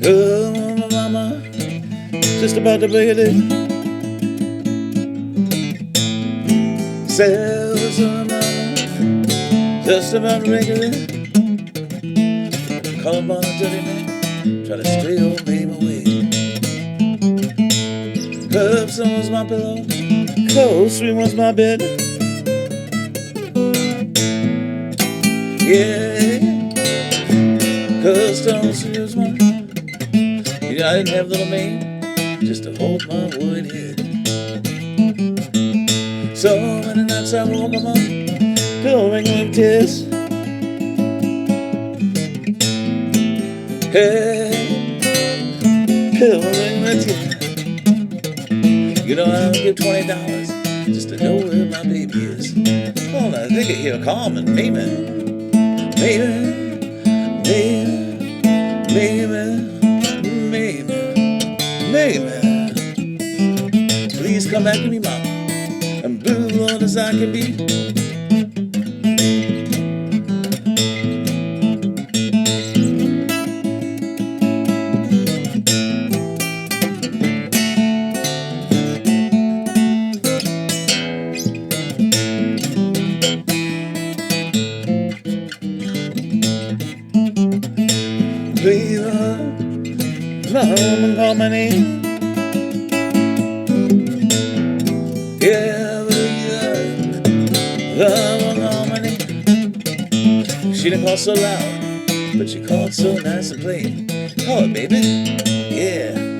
Oh, my mama, just about to break it. Says my mama, just about to break it. Call upon a dirty man, try to stay old babe away. Cubson was my pillow, cold stream was my bed. Yeah, Cubson was my. Yeah, I didn't have little maid just to hold my wood head. So many nights I woke up, pillow ringing with tears. Hey, pillow ringing with tears. You know I don't give $20 just to know where my baby is. Oh, now they can hear calming, maybe, please come back to me, mama. I'm blue, Lord, as I can be. Please, my woman call my name. Yeah, the one call my name. She didn't call so loud, but she called so nice and plain. Call it, baby. Yeah.